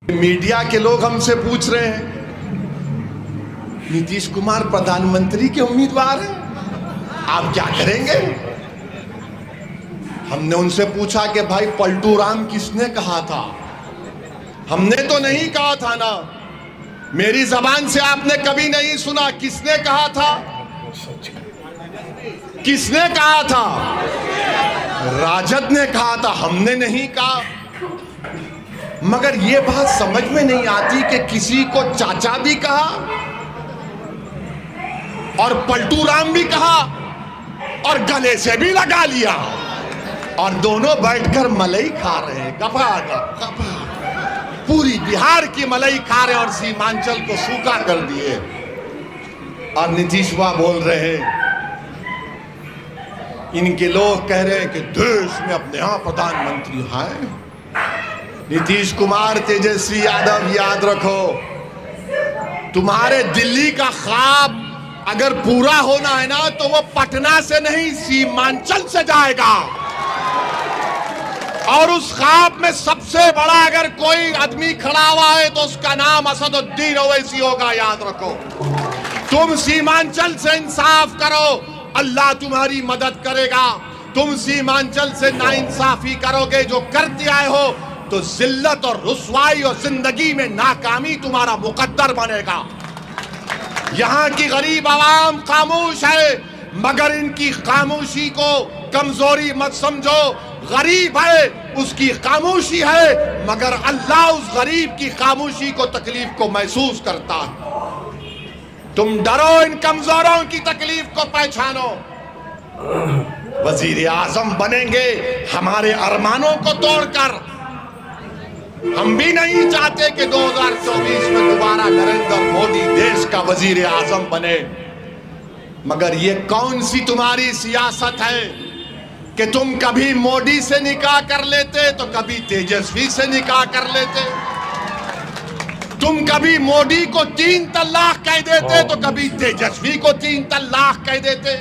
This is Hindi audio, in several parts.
मीडिया के लोग हमसे पूछ रहे हैं, नीतीश कुमार प्रधानमंत्री के उम्मीदवार हैं, आप क्या करेंगे? हमने उनसे पूछा कि भाई पलटू राम किसने कहा था? हमने तो नहीं कहा था ना, मेरी जबान से आपने कभी नहीं सुना। किसने कहा था? किसने कहा था? राजद ने कहा था, हमने नहीं कहा। मगर यह बात समझ में नहीं आती कि किसी को चाचा भी कहा और पलटू राम भी कहा और गले से भी लगा लिया और दोनों बैठकर मलई खा रहे हैं, गपा गपा। पूरी बिहार की मलई खा रहे और सीमांचल को सूखा कर दिए। और नीतीश वाह बोल रहे हैं, इनके लोग कह रहे हैं कि देश में अपने यहां प्रधानमंत्री है। नीतीश कुमार, तेजस्वी यादव, याद रखो, तुम्हारे दिल्ली का ख्वाब अगर पूरा होना है ना तो वो पटना से नहीं सीमांचल से जाएगा। और उस ख्वाब में सबसे बड़ा अगर कोई आदमी खड़ा हुआ है तो उसका नाम असदुद्दीन ओवैसी होगा, याद रखो। तुम सीमांचल से इंसाफ करो, अल्लाह तुम्हारी मदद करेगा। तुम सीमांचल से नाइंसाफी करोगे, जो करते आए हो, तो जिल्लत और रुसवाई और जिंदगी में नाकामी तुम्हारा मुकद्दर बनेगा। यहां की गरीब आवाम खामोश है, मगर इनकी खामोशी को कमजोरी मत समझो। गरीब है, उसकी खामोशी है, मगर अल्लाह उस गरीब की खामोशी को, तकलीफ को महसूस करता है। तुम डरो इन कमजोरों की तकलीफ को पहचानो। वजीर आजम बनेंगे हमारे अरमानों को तोड़कर। हम भी नहीं चाहते कि 2024 में दोबारा नरेंद्र मोदी देश का वजीर आजम बने। मगर ये कौन सी तुम्हारी सियासत है कि तुम कभी मोदी से निकाह कर लेते तो कभी तेजस्वी से निकाह कर लेते। तुम कभी मोदी को 3 तलाक कह देते तो कभी तेजस्वी को 3 तलाक कह देते।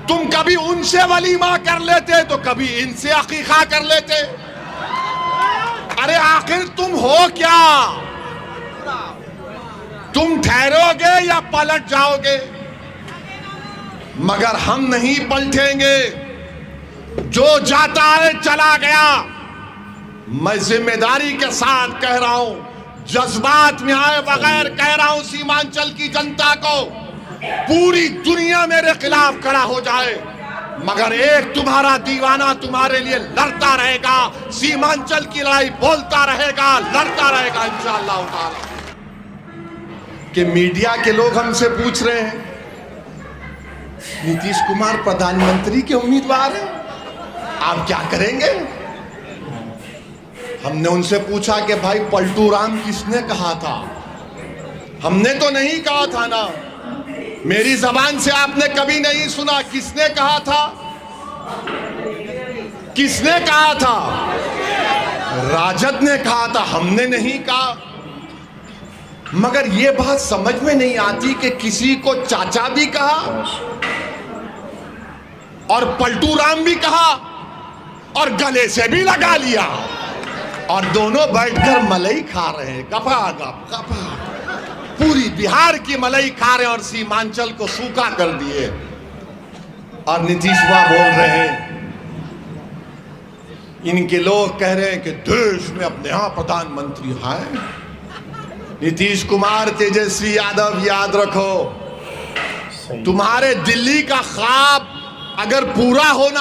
तुम कभी उनसे वलीमा कर लेते तो कभी इनसे अकीका कर लेते। अरे आखिर तुम हो क्या? तुम ठहरोगे या पलट जाओगे? मगर हम नहीं पलटेंगे। जो जाता है चला गया। मैं जिम्मेदारी के साथ कह रहा हूं, जज्बात में आए बगैर कह रहा हूं, सीमांचल की जनता को, पूरी दुनिया मेरे खिलाफ खड़ा हो जाए, मगर एक तुम्हारा दीवाना तुम्हारे लिए लड़ता रहेगा। सीमांचल की लड़ाई बोलता रहेगा, लड़ता रहेगा इंशाअल्लाह ताला। कि मीडिया के लोग हमसे पूछ रहे हैं, नीतीश कुमार प्रधानमंत्री के उम्मीदवार हैं, आप क्या करेंगे? हमने उनसे पूछा कि भाई पलटू राम किसने कहा था? हमने तो नहीं कहा था ना, मेरी जबान से आपने कभी नहीं सुना। किसने कहा था? किसने कहा था? राजद ने कहा था, हमने नहीं कहा। मगर यह बात समझ में नहीं आती कि किसी को चाचा भी कहा और पलटू राम भी कहा और गले से भी लगा लिया और दोनों बैठकर मलई खा रहे हैं, गपा गपा। पूरी बिहार की मलई खा रहे और सीमांचल को सूखा कर दिए। और नीतीश वाह बोल रहे हैं, इनके लोग कह रहे हैं कि देश में अपने यहां प्रधानमंत्री है। नीतीश कुमार, तेजस्वी यादव, याद रखो, तुम्हारे दिल्ली का ख्वाब अगर पूरा होना